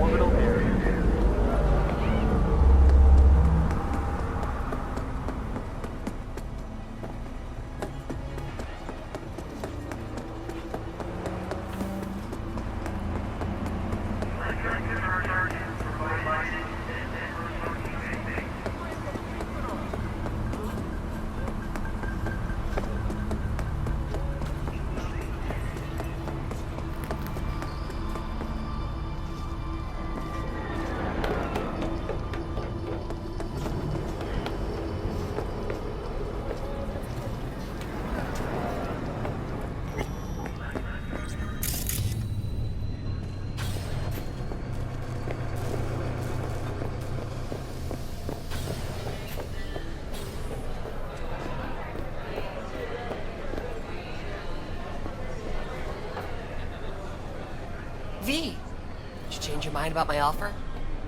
orbital area. V, did you change your mind about my offer?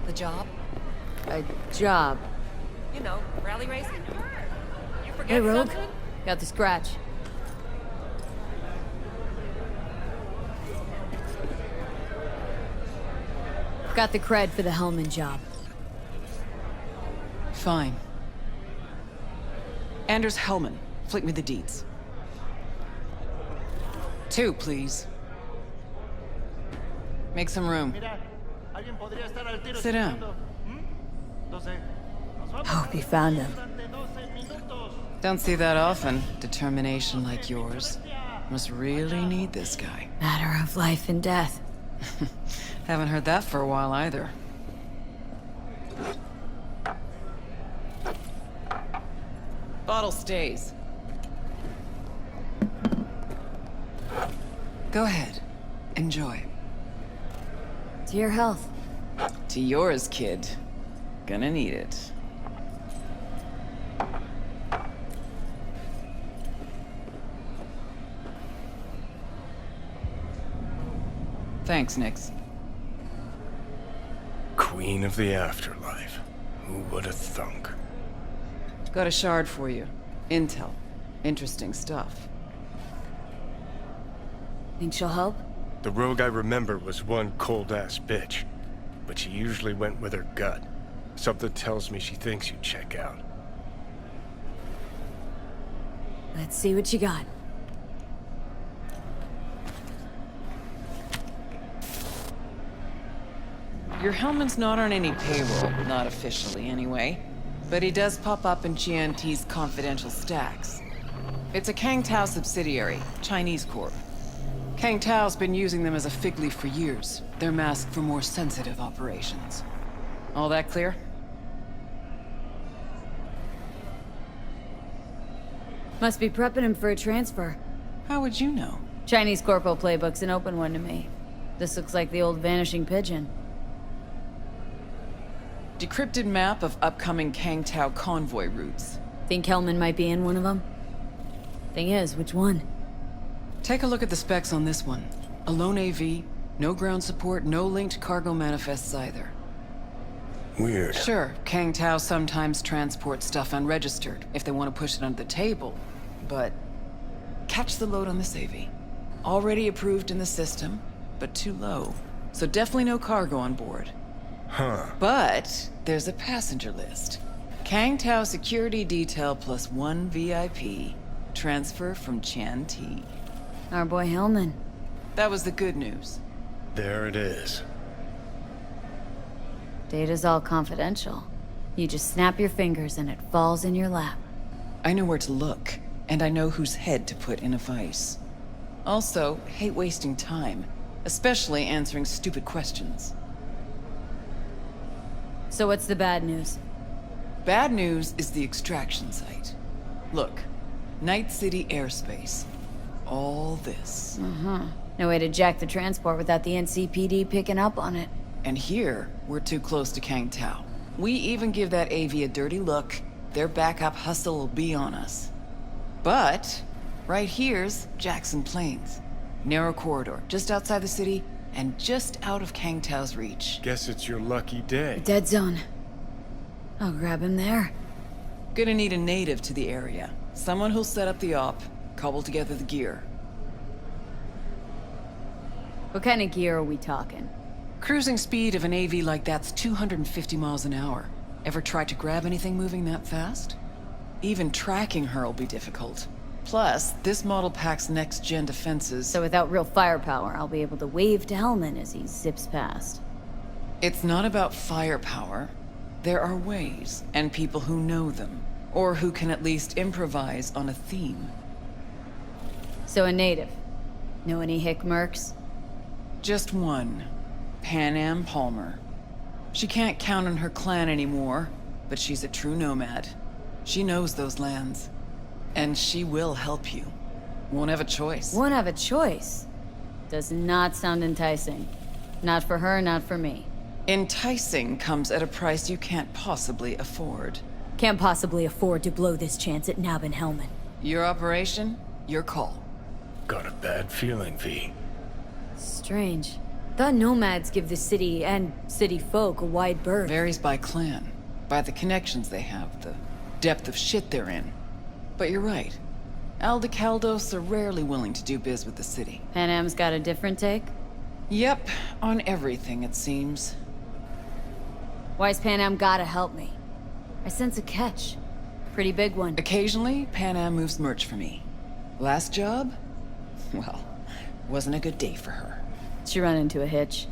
The job? A job. You know, rally racing. You forget Hey, Rogue. something? Got the scratch. Got the cred for the Hellman job. Fine. Anders Hellman. Flick me the deeds. 2, please. Make some room. Sit down. Hope you found him. Don't see that often. Determination like yours. Must really need this guy. Matter of life and death. Haven't heard that for a while either. Bottle stays. Go ahead. Enjoy. To your health. To yours, kid. Gonna need it. Thanks, Nix. Queen of the afterlife. Who would have thunk? Got a shard for you. Intel. Interesting stuff. Think she'll help? The rogue I remember was one cold-ass bitch. But she usually went with her gut. Something tells me she thinks you check out. Let's see what you got. Your Hellman's not on any payroll, not officially anyway. But he does pop up in GNT's confidential stacks. It's a Kang Tao subsidiary, Chinese corp. Kang Tao's been using them as a fig leaf for years. They're masked for more sensitive operations. All that clear? Must be prepping him for a transfer. How would you know? Chinese Corpo playbook's an open one to me. This looks like the old vanishing pigeon. Decrypted map of upcoming Kang Tao convoy routes. Think Hellman might be in one of them? Thing is, which one? Take a look at the specs on this one. A lone AV, no ground support, no linked cargo manifests either. Weird. Sure, Kang Tao sometimes transports stuff unregistered, if they want to push it under the table. But catch the load on this AV. Already approved in the system, but too low. So definitely no cargo on board. Huh. But there's a passenger list. Kang Tao security detail plus 1 VIP. Transfer from Chan T. Our boy Hellman. That was the good news. There it is. Data's all confidential. You just snap your fingers and it falls in your lap. I know where to look, and I know whose head to put in a vice. Also, hate wasting time, especially answering stupid questions. So what's the bad news? Bad news is the extraction site. Look, Night City airspace. All this. No way to jack the transport without the NCPD picking up on it. And here, we're too close to Kang Tao. We even give that AV a dirty look, their backup hustle will be on us. But, right here's Jackson Plains. Narrow corridor, just outside the city, and just out of Kang Tao's reach. Guess it's your lucky day. Dead zone. I'll grab him there. Gonna need a native to the area. Someone who'll set up the op, cobble together the gear. What kind of gear are we talking? Cruising speed of an AV like that's 250 miles an hour. Ever tried to grab anything moving that fast? Even tracking her'll be difficult. Plus, this model packs next-gen defenses. So without real firepower, I'll be able to wave to Hellman as he zips past. It's not about firepower. There are ways, and people who know them, or who can at least improvise on a theme. So a native. Know any hick mercs? Just one. Pan Am Palmer. She can't count on her clan anymore, but she's a true nomad. She knows those lands. And she will help you. Won't have a choice. Won't have a choice. Does not sound enticing. Not for her, not for me. Enticing comes at a price you can't possibly afford. Can't possibly afford to blow this chance at nabbing Hellman. Your operation, your call. Got a bad feeling, V. Strange. Thought nomads give the city and city folk a wide berth. Varies by clan, by the connections they have, the depth of shit they're in. But you're right. Aldecaldos are rarely willing to do biz with the city. Pan Am's got a different take? Yep, on everything it seems. Why's Pan Am gotta help me? I sense a catch. Pretty big one. Occasionally, Pan Am moves merch for me. Last job? Well, wasn't a good day for her. She run into a hitch.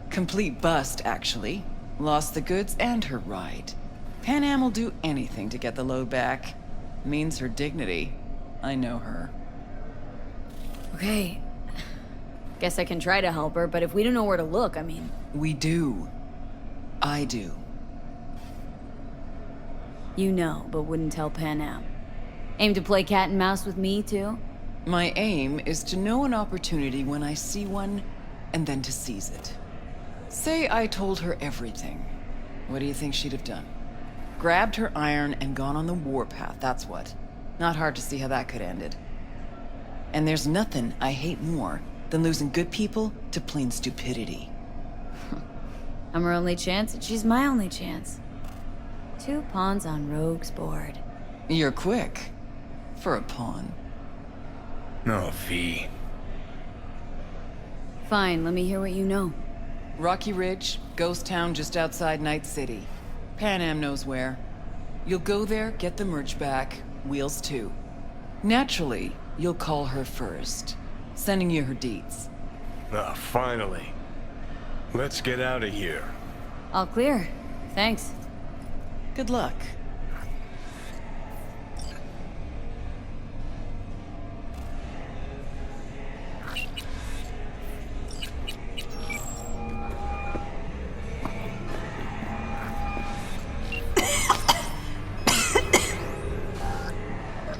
Complete bust, actually. Lost the goods and her ride. Pan Am will do anything to get the load back. Means her dignity. I know her. Okay. Guess I can try to help her, but if we don't know where to look, I mean... We do. I do. You know, but wouldn't tell Pan Am. Aim to play cat and mouse with me, too? My aim is to know an opportunity when I see one, and then to seize it. Say I told her everything. What do you think she'd have done? Grabbed her iron and gone on the warpath, that's what. Not hard to see how that could have ended. And there's nothing I hate more than losing good people to plain stupidity. I'm her only chance, and she's my only chance. 2 pawns on Rogue's board. You're quick. For a pawn. No, V. Fine, let me hear what you know. Rocky Ridge, ghost town just outside Night City. Pan Am knows where. You'll go there, get the merch back, wheels too. Naturally, you'll call her first, sending you her deeds. Ah, finally. Let's get out of here. All clear. Thanks. Good luck.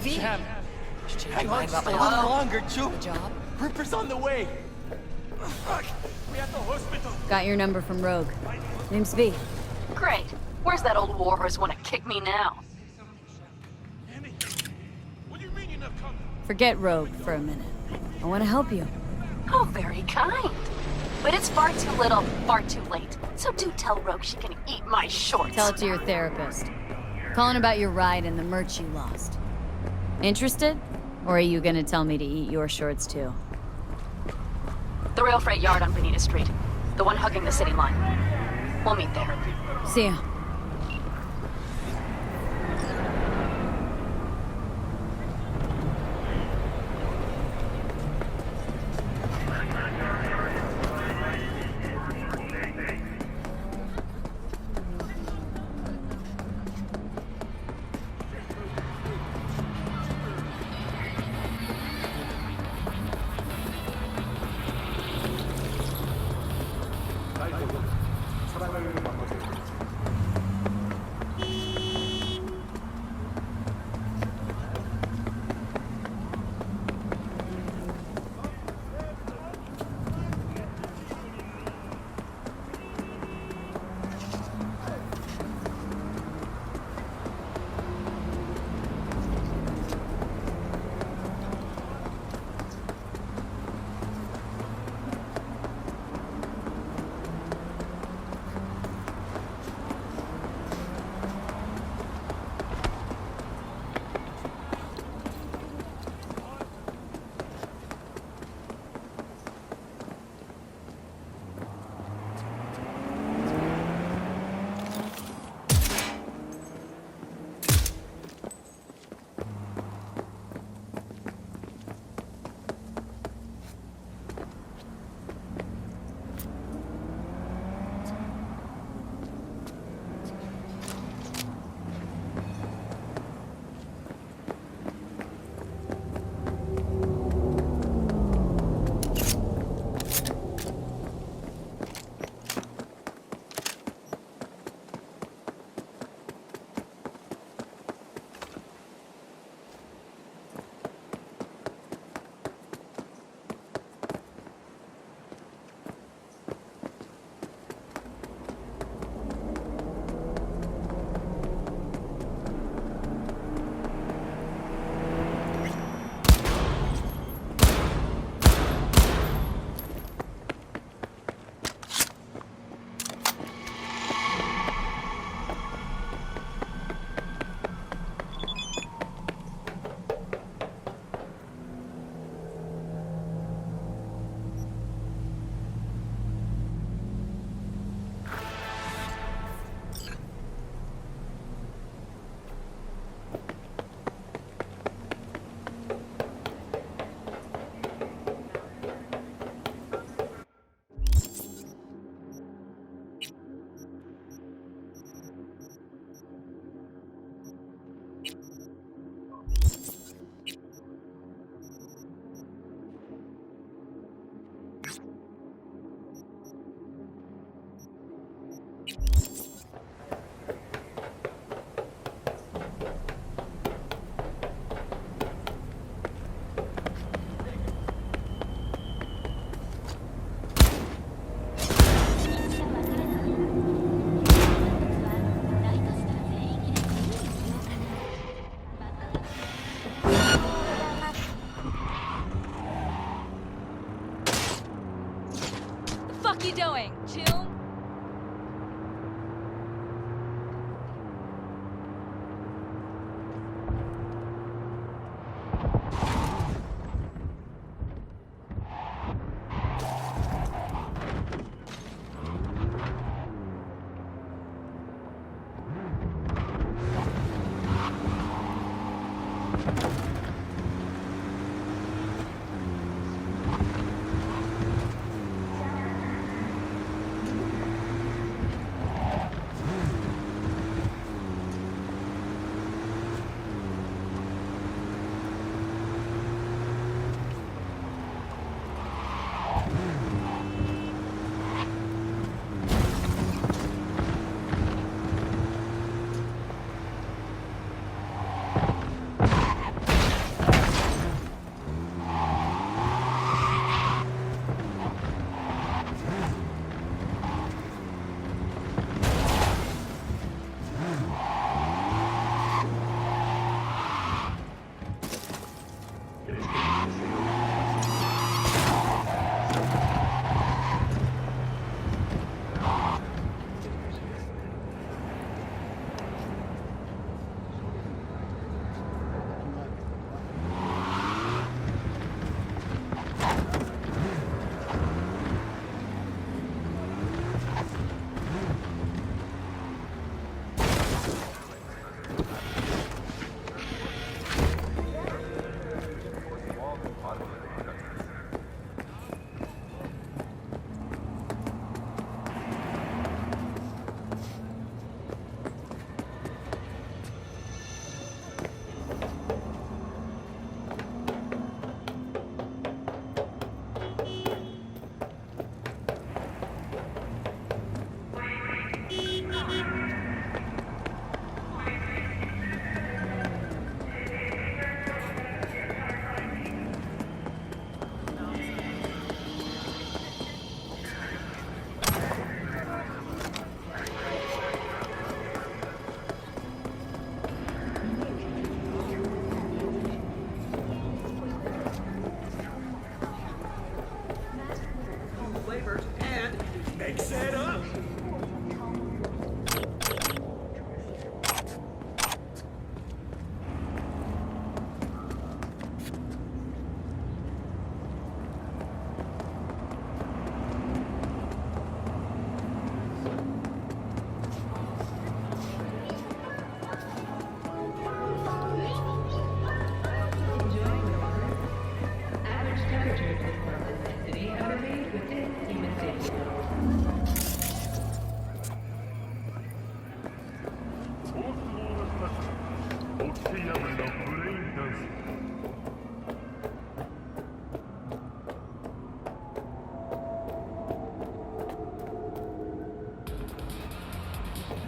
V, Sam, you change hang your on mind just about a my little offer? longer, Ju. Good job. Ripper's on the way. Fuck, we at the hospital. Got your number from Rogue. Name's V. Great. Where's that old warhorse want to kick me now? Annie, what do you mean you're not coming? Forget Rogue for a minute. I want to help you. Oh, very kind. But it's far too little, far too late. So do tell Rogue she can eat my shorts. Tell it to your therapist. Calling about your ride and the merch you lost. Interested? Or are you gonna tell me to eat your shorts too? The rail freight yard on Bonita Street. The one hugging the city line. We'll meet there. See ya. fuck you doing, Tomb?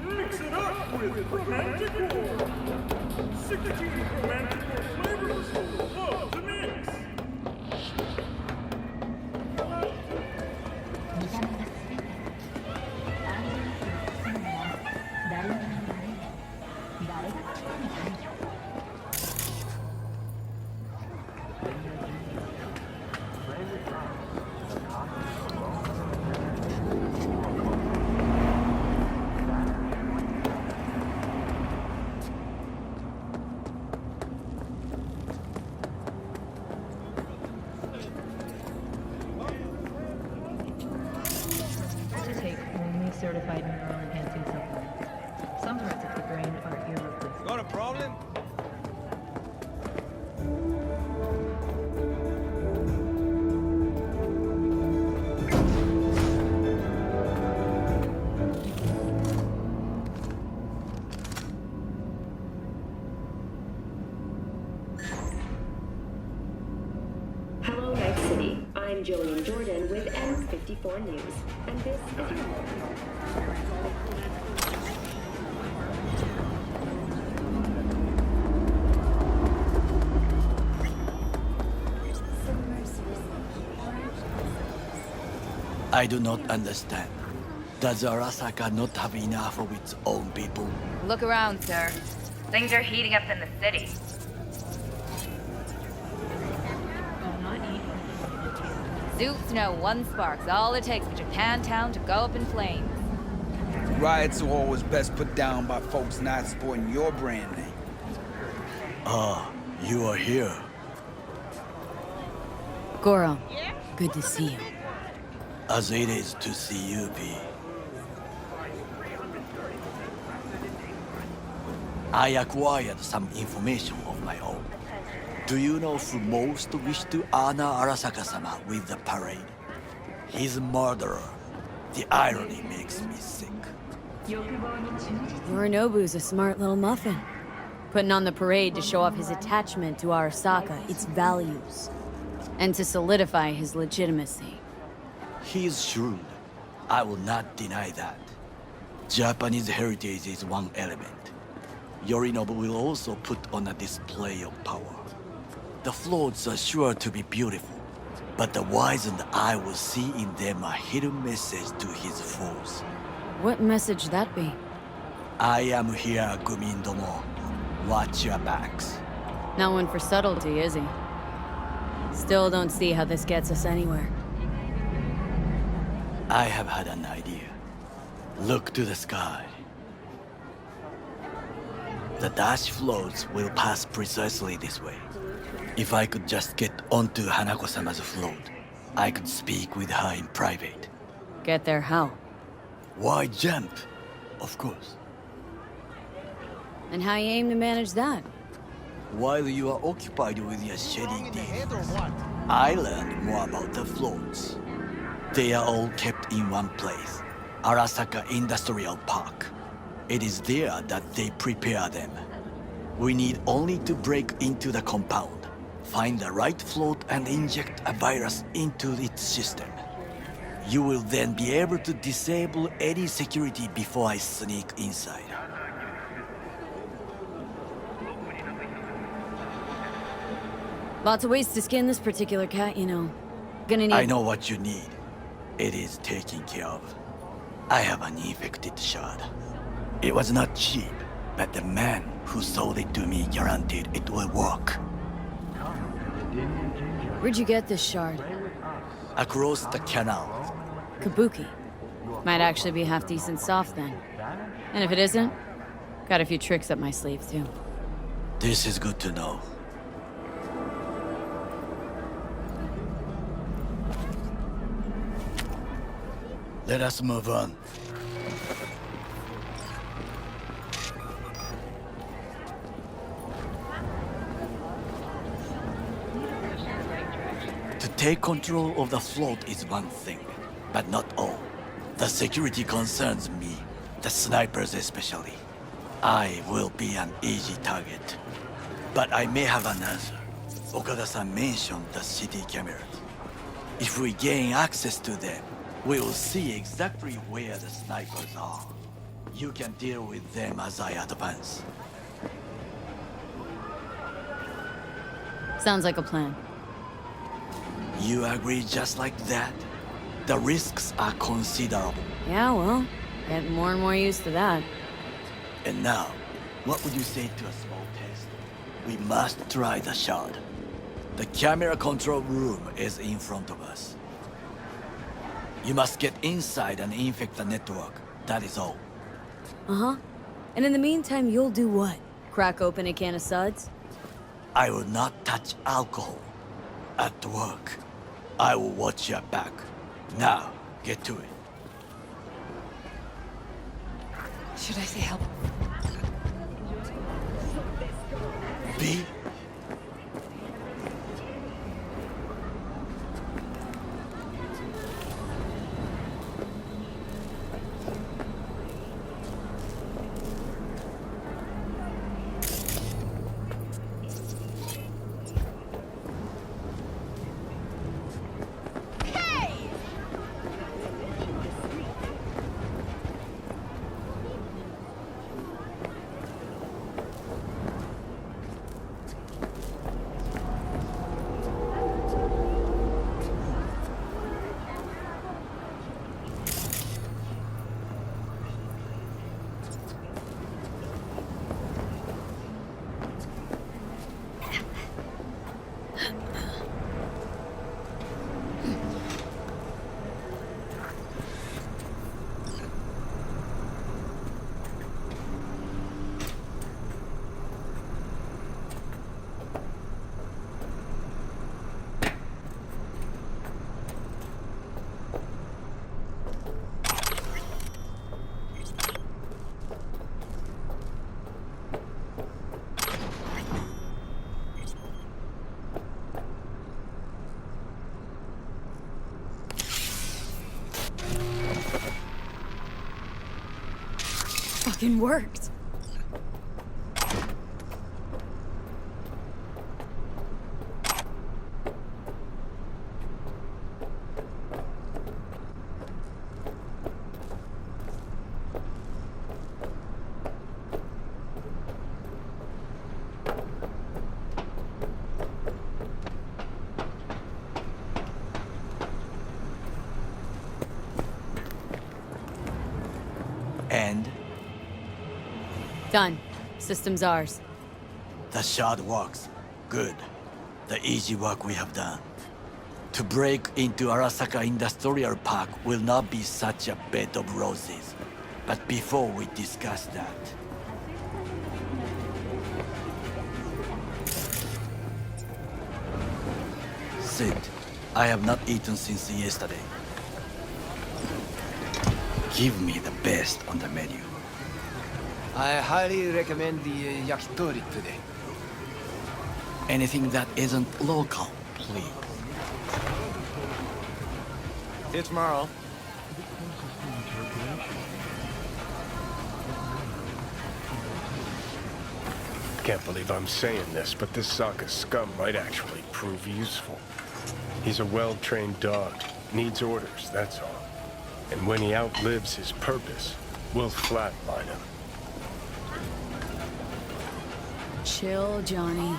Mix it up with romantic war. 16 romantic war flavors. Love to mix. Certified neural enhancing supplement. Some parts of the brain are irreplaceable. Got a problem? Hello, Night City. I'm Julian Jordan with M54 News, and this is your I do not understand. Does Arasaka not have enough of its own people? Look around, sir. Things are heating up in the city. Do not eat. Zoots know one spark's all it takes for Japantown to go up in flames. Riots are always best put down by folks not supporting your brand name. Ah, you are here. Goro, good to see you. As it is to see you, V. I acquired some information of my own. Do you know who most wished to honor Arasaka-sama with the parade? His murderer. The irony makes me sick. Yorinobu's a smart little muffin. Putting on the parade to show off his attachment to Arasaka, its values. And to solidify his legitimacy. He is shrewd. I will not deny that. Japanese heritage is one element. Yorinobu will also put on a display of power. The floats are sure to be beautiful, but the wizened eye will see in them a hidden message to his foes. What message that be? I am here, Gumindomo. Watch your backs. Not one for subtlety, is he? Still don't see how this gets us anywhere. I have had an idea. Look to the sky. The dash floats will pass precisely this way. If I could just get onto Hanako-sama's float, I could speak with her in private. Get there how? Why jump? Of course. And how you aim to manage that? While you are occupied with your shady deeds, I learned more about the floats. They are all kept in one place, Arasaka Industrial Park. It is there that they prepare them. We need only to break into the compound, find the right float and inject a virus into its system. You will then be able to disable any security before I sneak inside. Lots of ways to skin this particular cat, you know. Gonna need... I know what you need. It is taken care of. I have an infected shard. It was not cheap, but the man who sold it to me guaranteed it will work. Where'd you get this shard? Across the canal. Kabuki. Might actually be half decent soft then. And if it isn't, got a few tricks up my sleeve too. This is good to know. Let us move on. To take control of the float is one thing, but not all. The security concerns me, the snipers especially. I will be an easy target. But I may have an answer. Okada-san mentioned the city cameras. If we gain access to them, we will see exactly where the snipers are. You can deal with them as I advance. Sounds like a plan. You agree just like that? The risks are considerable. Yeah, well, getting more and more used to that. And now, what would you say to a small test? We must try the shard. The camera control room is in front of us. You must get inside and infect the network. That is all. Uh-huh. And in the meantime, you'll do what? Crack open a can of suds? I will not touch alcohol. At work, I will watch your back. Now, get to it. Should I say help? V? fucking worked. And Done. System's ours. the shard works. Good. The easy work we have done. To break into Arasaka Industrial Park will not be such a bed of roses. But before we discuss that... Sit. I have not eaten since yesterday. Give me the best on the menu. I highly recommend the Yakitori today. Anything that isn't local, please. See you tomorrow. Can't believe I'm saying this, but this Sokka scum might actually prove useful. He's a well-trained dog. Needs orders, that's all. And when he outlives his purpose, we'll flatline him. Chill, Johnny.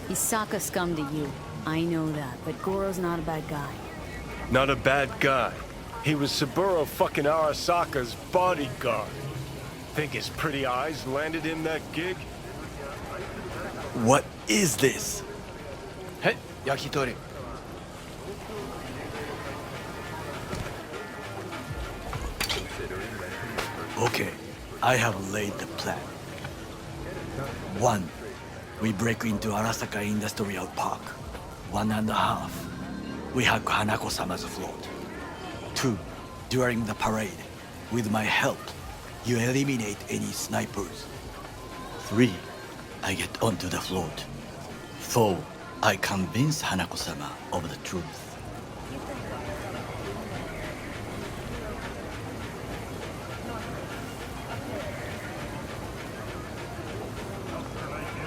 He's Sokka scum to you. I know that, but Goro's not a bad guy. Not a bad guy. He was Saburo fucking Arasaka's bodyguard. Think his pretty eyes landed him that gig? What is this? Hey, Yakitori. Okay, I have laid the plan. 1. We break into Arasaka Industrial Park. 1.5. We hack Hanako-sama's float. 2. During the parade, with my help, you eliminate any snipers. 3. I get onto the float. 4. I convince Hanako-sama of the truth.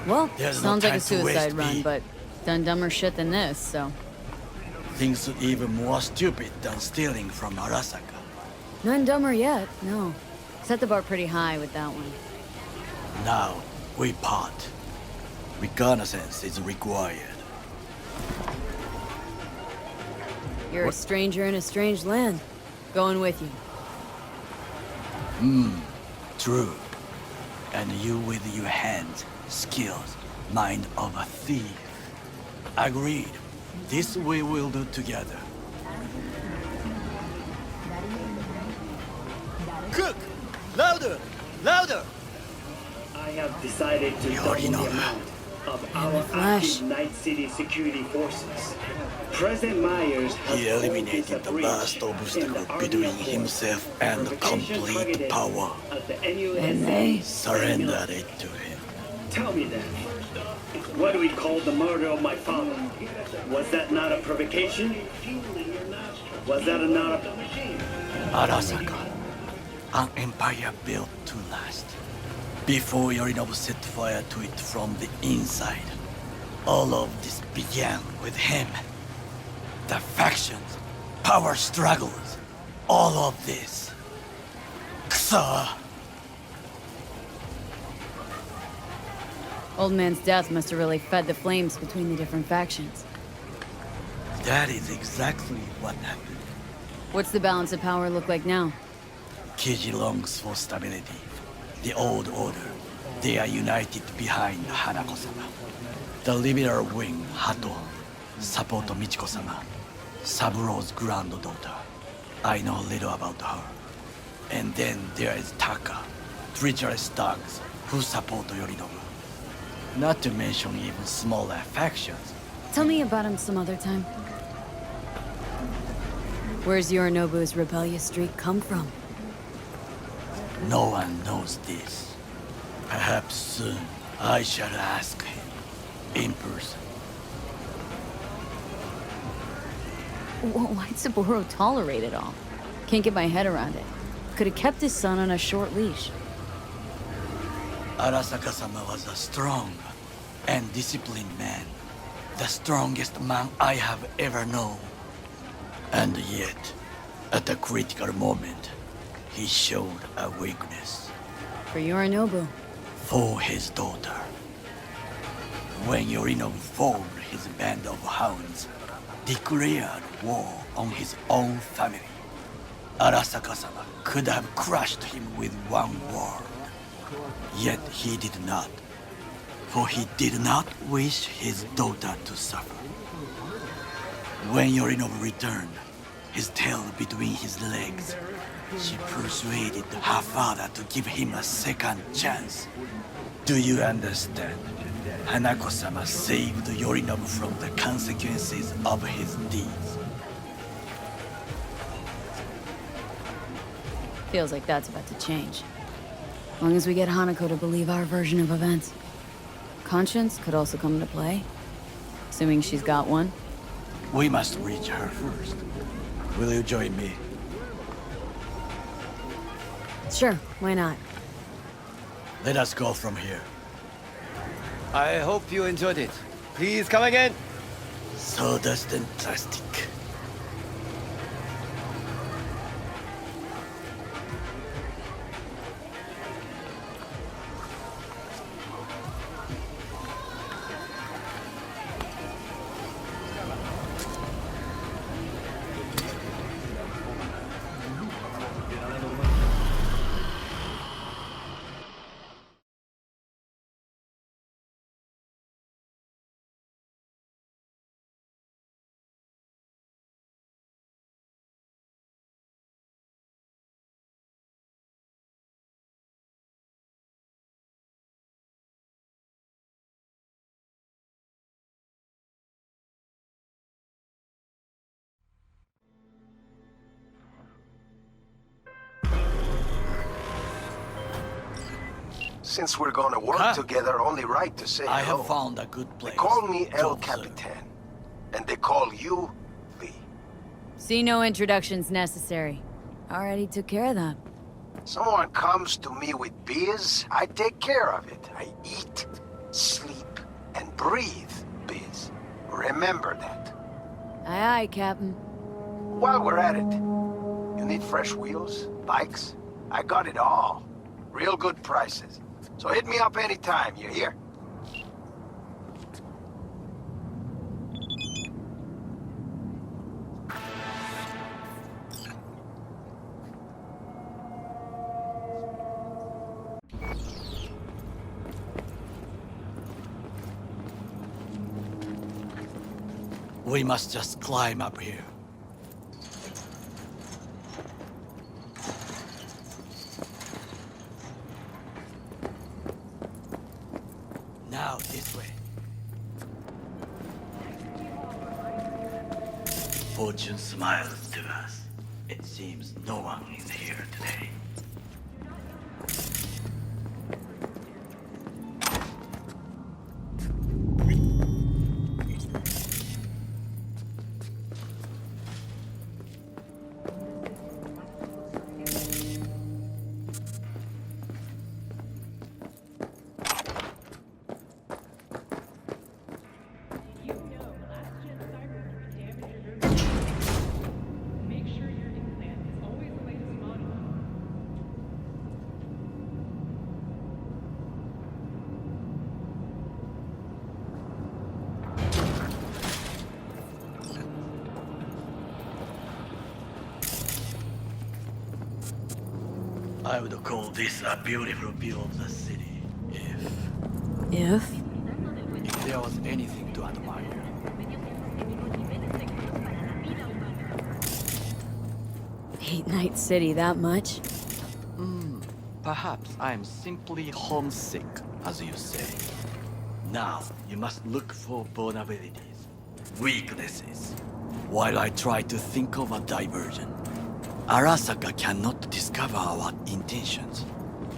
Well, There's no sounds like time a to suicide waste, run, B. but done dumber shit than this, so... Things even more stupid than stealing from Arasaka. None dumber yet, no. Set the bar pretty high with that one. Now, we part. Reconnaissance is required. You're a stranger in a strange land. Going with you. True. And you with your hands, skills, mind of a thief. Agreed. This we will do together. Cook! Louder! Louder! I have decided to You double already the know. amount of our Flash. active Night City security forces. President Myers has He eliminated the opened a last breach obstacle in the Army between Accord. himself and Provocation complete targeted power. at the NUSA And they Surrendered it to him. Tell me then, what do we call the murder of my father? Was that not a provocation? Was that not a... Arasaka, an empire built to last. Before Yorinobu set fire to it from the inside, all of this began with him. The factions, power struggles, all of this. Ksa! Old man's death must have really fed the flames between the different factions. That is exactly what happened. What's the balance of power look like now? Kiji longs for stability. The old order. They are united behind Hanako-sama. The liberal wing, Hato, support Michiko-sama, Saburo's granddaughter. I know little about her. And then there is Taka, treacherous thugs who support Yorinobu. Not to mention even smaller factions. Tell me about him some other time. Where's Yorinobu's rebellious streak come from? No one knows this. Perhaps soon I shall ask him in person. Why'd Saburo tolerate it all? Can't get my head around it. Could have kept his son on a short leash. Arasaka-sama was a strong and disciplined man. The strongest man I have ever known. And yet, at a critical moment, he showed a weakness. For Yorinobu. For his daughter. When Yorinobu formed his band of hounds, declared war on his own family, Arasaka-sama could have crushed him with one word. Yet he did not. For he did not wish his daughter to suffer. When Yorinobu returned, his tail between his legs, she persuaded her father to give him a second chance. Do you understand? Hanako-sama saved Yorinobu from the consequences of his deeds. Feels like that's about to change. As long as we get Hanako to believe our version of events. Conscience could also come into play. Assuming she's got one. We must reach her first. Will you join me? Sure, why not? Let us go from here. I hope you enjoyed it. Please come again. Sawdust and plastic. Since we're gonna work together, only right to say I hello. have found a good place. They call me El Capitan, and they call you V. See, no introductions necessary. Already took care of that. Someone comes to me with biz, I take care of it. I eat, sleep, and breathe biz. Remember that. Aye, aye, Captain. While we're at it, you need fresh wheels, bikes? I got it all. Real good prices. So hit me up anytime, you hear? We must just climb up here. Now, this way. Fortune smiles to us. It seems no one is here today. I would call this a beautiful view of the city, If? if there was anything to admire. Hate Night City that much? Perhaps I'm simply homesick, as you say. Now, you must look for vulnerabilities, weaknesses, while I try to think of a diversion. Arasaka cannot discover our intentions.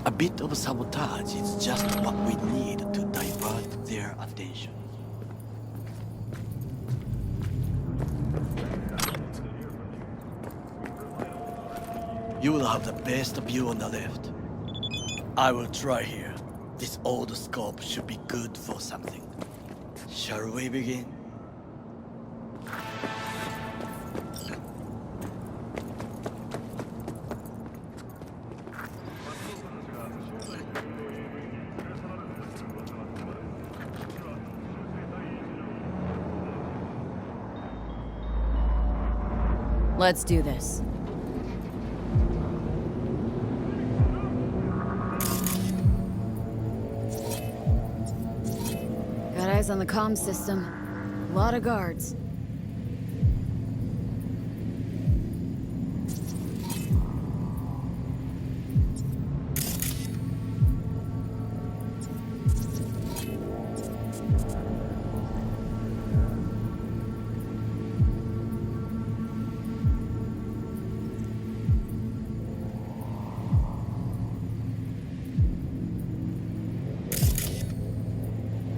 A bit of sabotage is just what we need to divert their attention. You will have the best view on the left. I will try here. This old scope should be good for something. Shall we begin? Let's do this. Got eyes on the comm system. A lot of guards.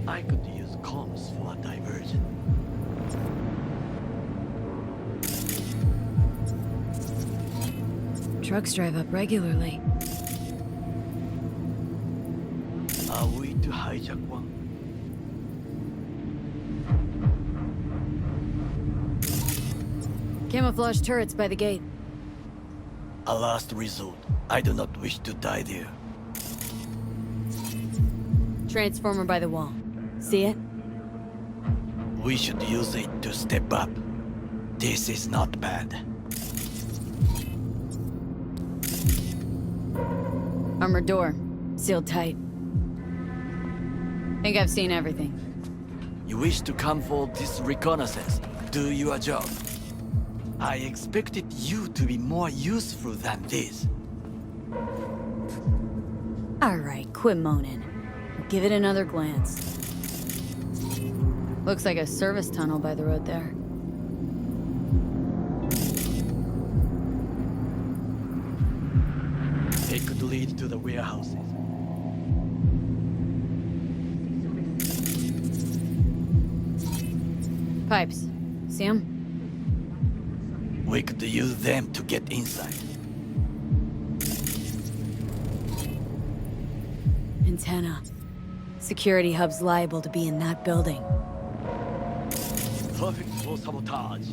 I could use comms for a divergent. Trucks drive up regularly. Are we to hijack one? Camouflage turrets by the gate. A last resort. I do not wish to die there. Transformer by the wall. See it? We should use it to step up. This is not bad. Armored door. Sealed tight. Think I've seen everything. You wish to come for this reconnaissance? Do your job. I expected you to be more useful than this. Alright, quit moaning. Give it another glance. Looks like a service tunnel by the road there. It could lead to the warehouses. Pipes. See them? We could use them to get inside. Antenna. Security hub's liable to be in that building. Perfect for sabotage.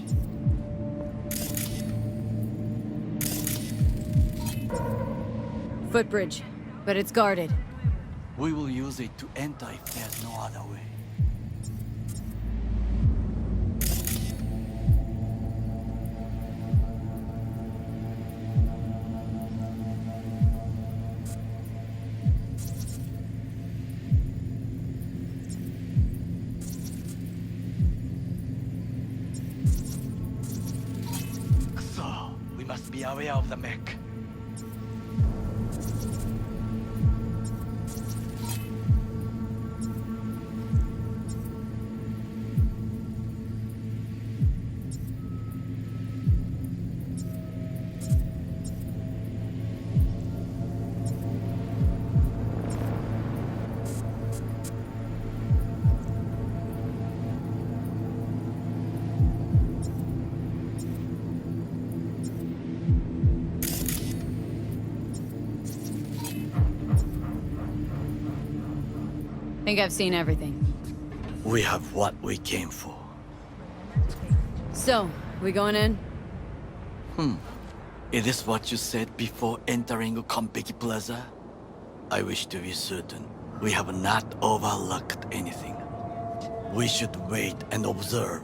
Footbridge, but it's guarded. We will use it to enter if there's no other way. So, we must be aware of the mech. Think I've seen everything. We have what we came for. So, we going in? Is this what you said before entering Konpeki Plaza? I wish to be certain we have not overlooked anything. We should wait and observe.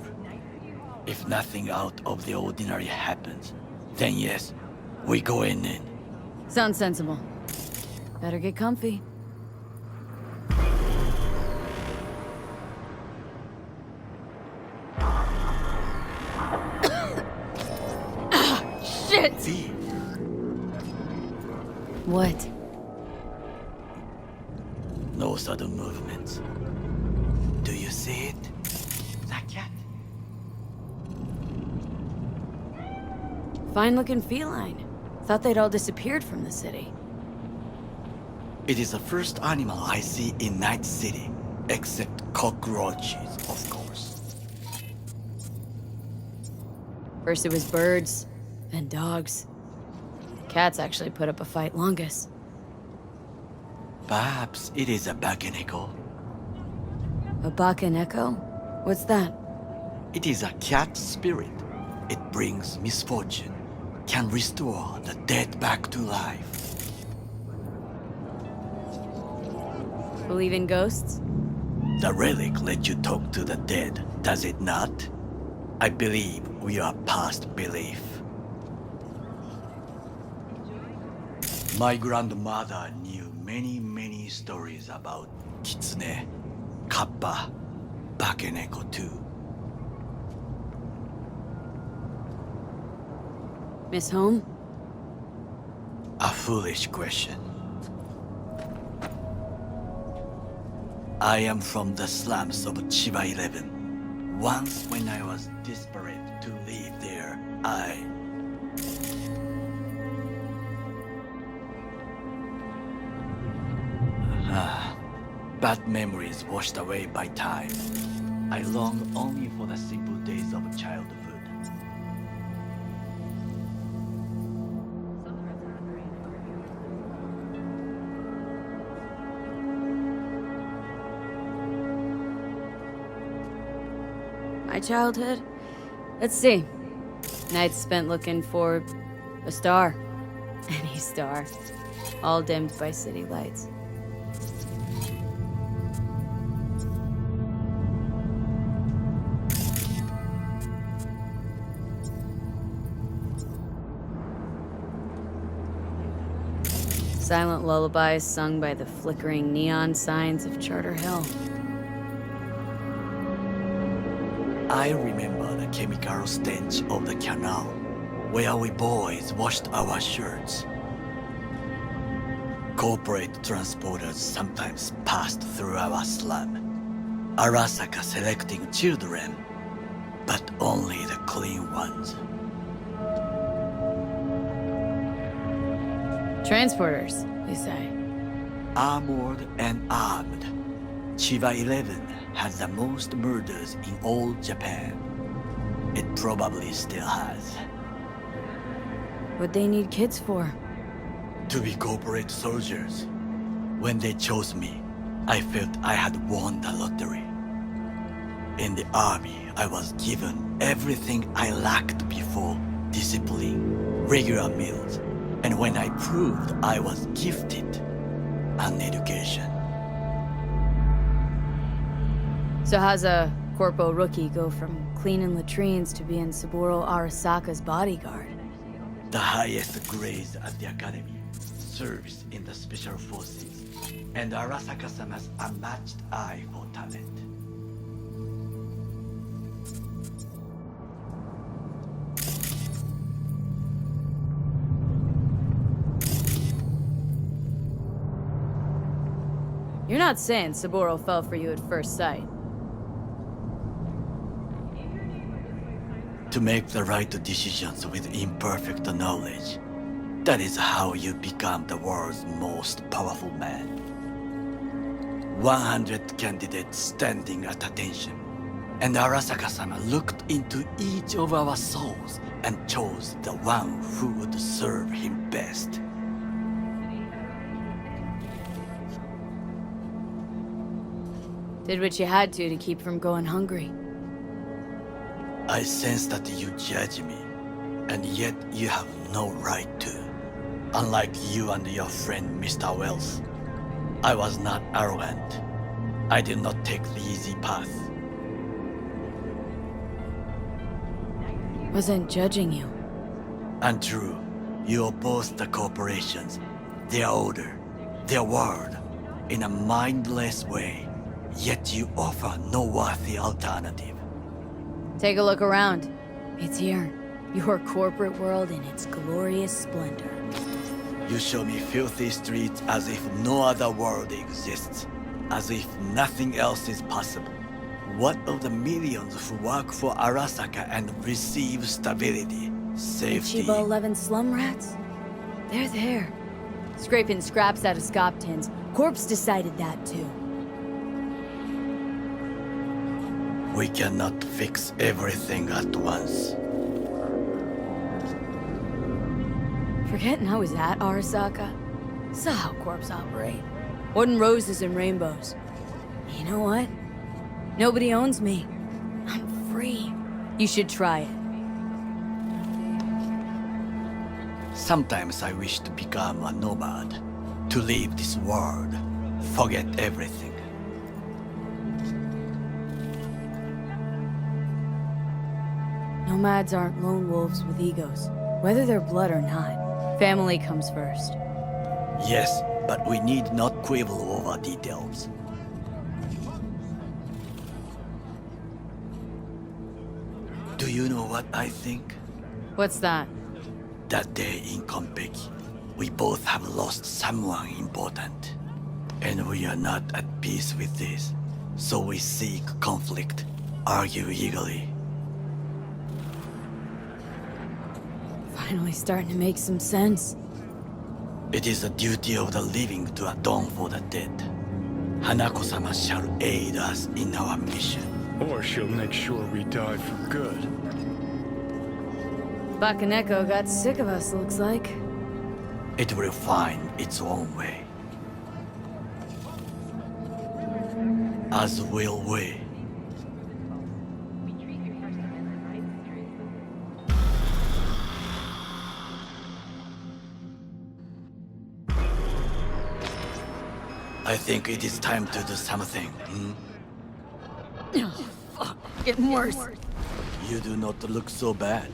If nothing out of the ordinary happens, then yes, we go in. Sounds sensible. Better get comfy. Shit! What? No sudden movements. Do you see it? That cat? Fine-looking feline. Thought they'd all disappeared from the city. It is the first animal I see in Night City, except cockroaches, of course. First it was birds, then dogs. Cats actually put up a fight longest. Perhaps it is a bakeneko. A bakaneko? What's that? It is a cat spirit. It brings misfortune, can restore the dead back to life. Believe in ghosts? The relic lets you talk to the dead, does it not? I believe we are past belief. My grandmother knew many stories about kitsune, kappa, bakeneko too. Miss Home? A foolish question. I am from the slums of Chiba 11. Once when I was desperate to live there, bad memories washed away by time. I long only for the simple days of childhood. My childhood? Let's see. Nights spent looking for a star. Any star. All dimmed by city lights. Silent lullabies sung by the flickering neon signs of Charter Hill. I remember the chemical stench of the canal, where we boys washed our shirts. Corporate transporters sometimes passed through our slum. Arasaka selecting children, but only the clean ones. Transporters, you say? Armored and armed. Chiba 11 has the most murders in all Japan. It probably still has. What they need kids for? To be corporate soldiers. When they chose me, I felt I had won the lottery. In the army, I was given everything I lacked before: discipline, regular meals, and when I proved I was gifted, an education. So how's a corpo rookie go from cleaning latrines to being Saburo Arasaka's bodyguard? The highest grades at the academy, serves in the special forces, and Arasaka-sama's unmatched eye for talent. You're not saying Saburo fell for you at first sight. To make the right decisions with imperfect knowledge. That is how you become the world's most powerful man. 100 candidates standing at attention. And Arasaka-sama looked into each of our souls and chose the one who would serve him best. Did what you had to keep from going hungry. I sense that you judge me, and yet you have no right to. Unlike you and your friend Mr. Wells, I was not arrogant. I did not take the easy path. Wasn't judging you. Untrue. You oppose the corporations, their order, their word, in a mindless way. Yet you offer no worthy alternative. Take a look around. It's here. Your corporate world in its glorious splendor. You show me filthy streets as if no other world exists. As if nothing else is possible. What of the millions who work for Arasaka and receive stability, safety? Chiba 11 slum rats? They're there. Scraping scraps out of scop tins. Corpse decided that too. We cannot fix everything at once. Forgetting I was at Arasaka? Saw how corps operate. More than roses and rainbows. You know what? Nobody owns me. I'm free. You should try it. Sometimes I wish to become a nomad. To leave this world. Forget everything. Nomads aren't lone wolves with egos. Whether they're blood or not, family comes first. Yes, but we need not quibble over details. Do you know what I think? What's that? That day in Konpeki, we both have lost someone important. And we are not at peace with this. So we seek conflict, argue eagerly. Finally starting to make some sense. It is the duty of the living to atone for the dead. Hanako-sama shall aid us in our mission. Or she'll make sure we die for good. Bakaneko got sick of us, looks like. It will find its own way. As will we. I think it is time to do something, Oh, fuck. Getting worse. You do not look so bad.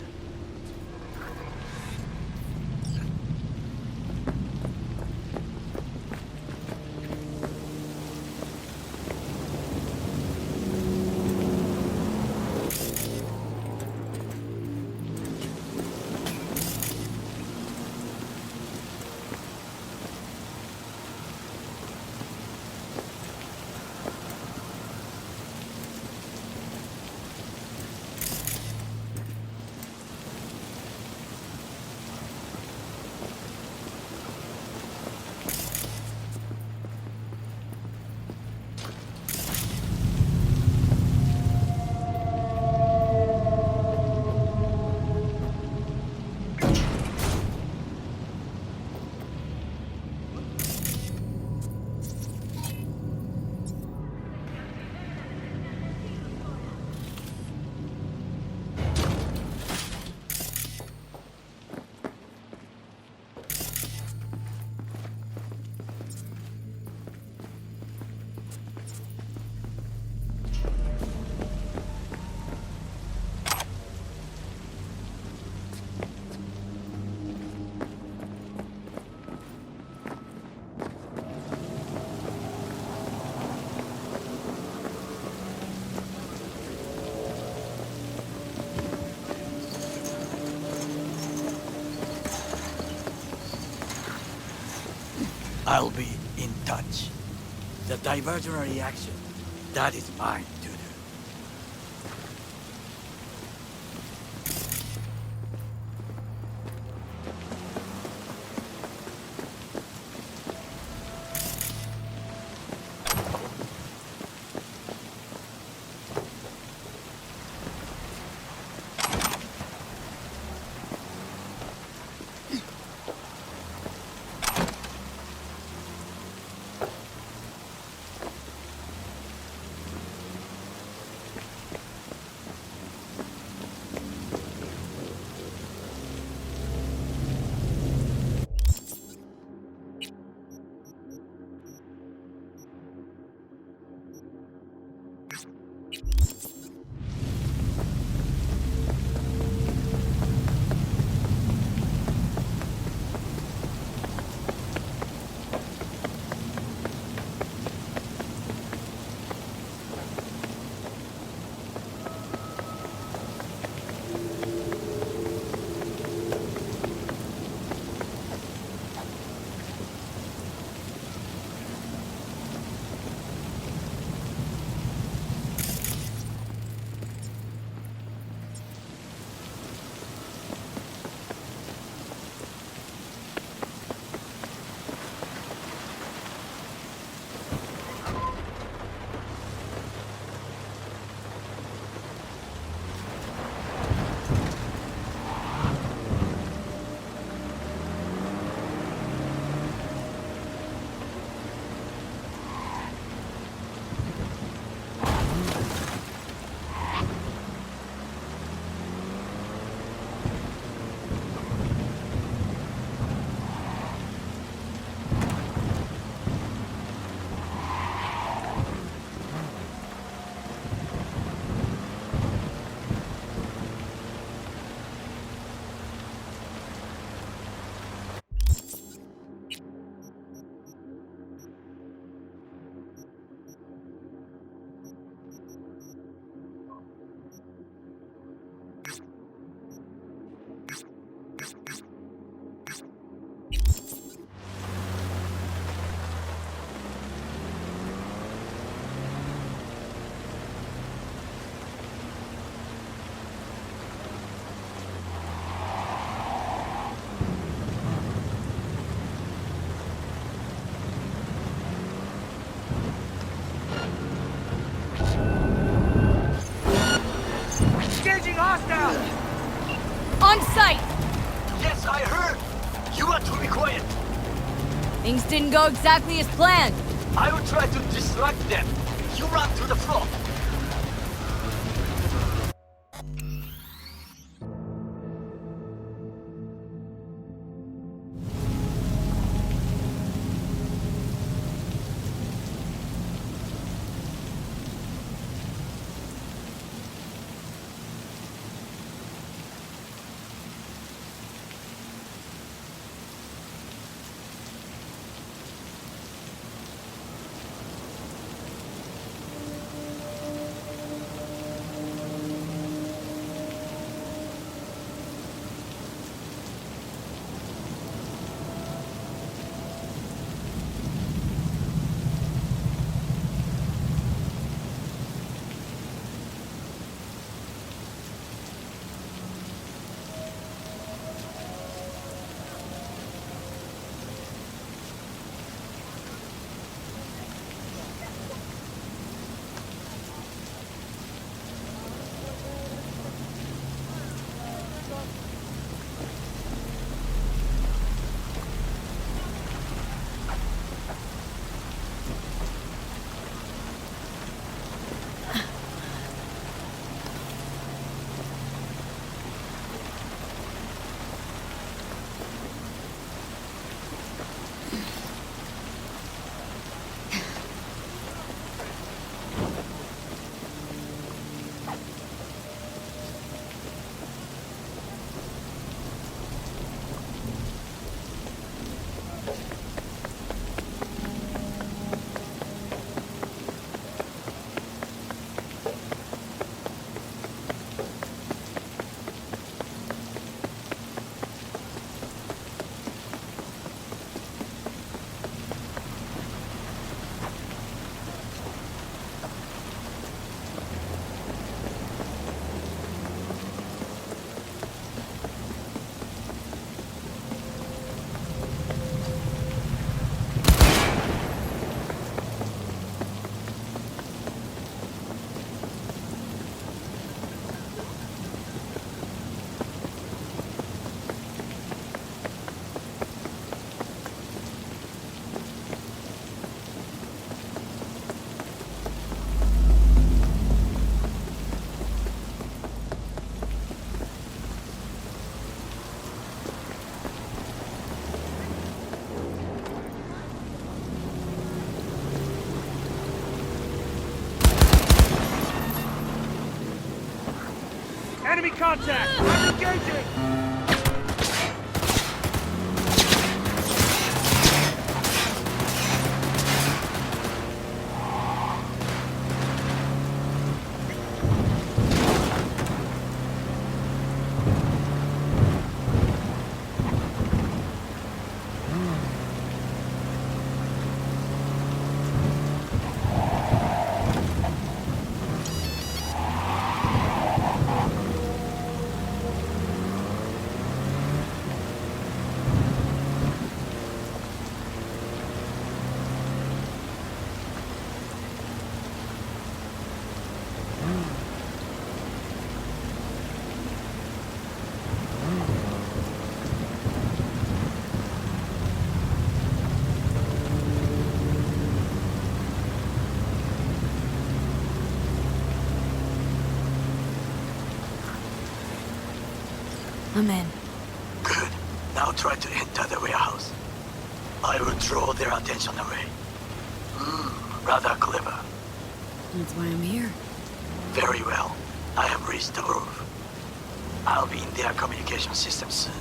I'll be in touch. The divergent reaction, that is mine to do. Engaging hostile! On site! Yes, I heard! You are to be quiet! Things didn't go exactly as planned. I will try to distract them. You run to the front. Enemy contact! I'm engaging! I'm in. Good. Now try to enter the warehouse. I will draw their attention away. Rather clever. That's why I'm here. Very well. I have reached the roof. I'll be in their communication system soon.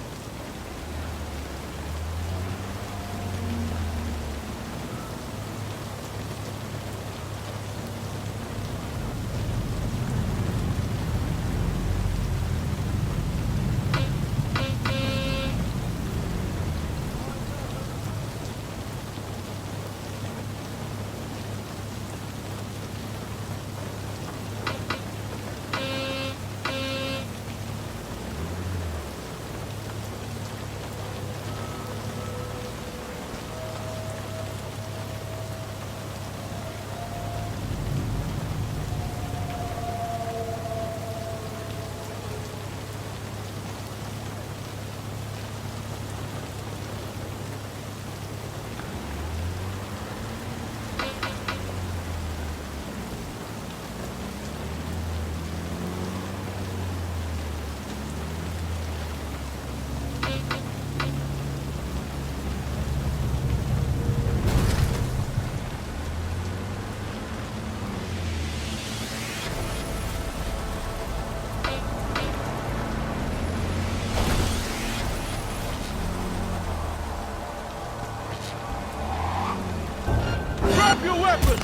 your weapon!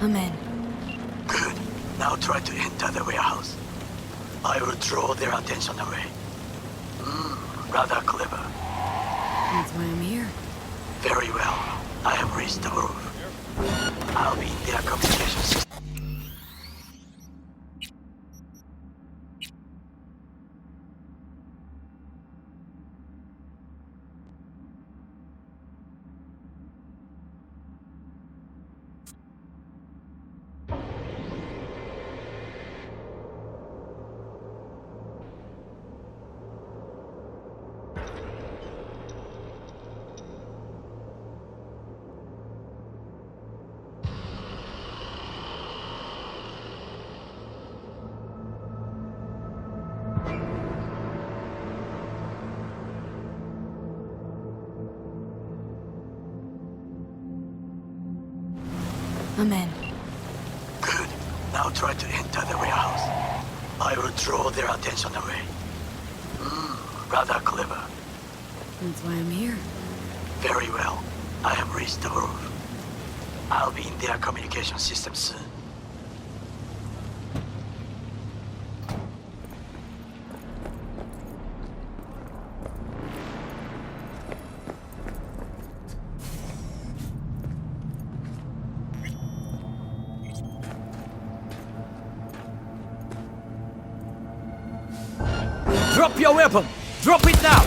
I'm in. Good. Now try to enter the warehouse. I will draw their attention away. Rather clever. That's why I'm here. Very well. I have reached the roof. I'll be in their communication system. I'm in. Good. Now try to enter the warehouse. I will draw their attention away. Rather clever. That's why I'm here. Very well. I have reached the roof. I'll be in their communication system soon. Drop your weapon! Drop it now!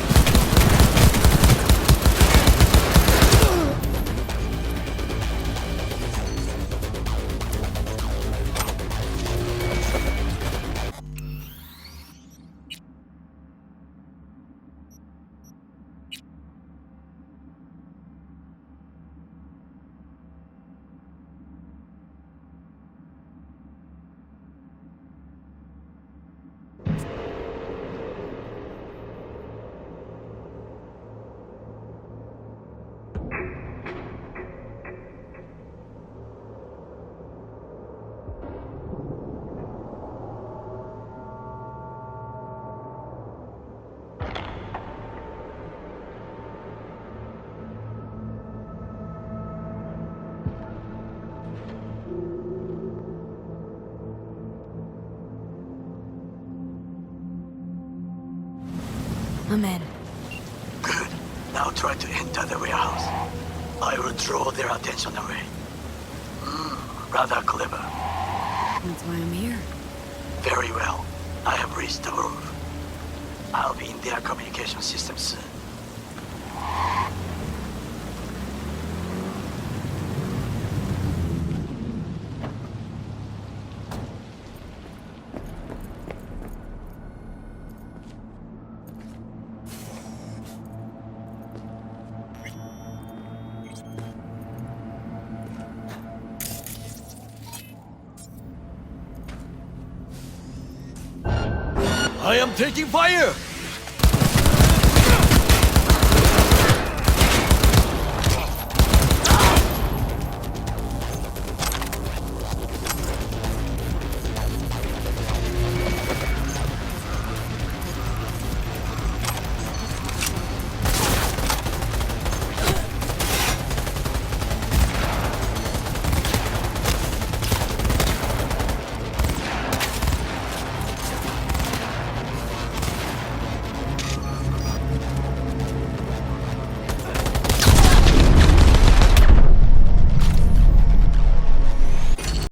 I'm in. Good. Now try to enter the warehouse. I will draw their attention away. Rather clever. That's why I'm here. Very well. I have reached the roof. I'll be in their communication system soon. I am taking fire!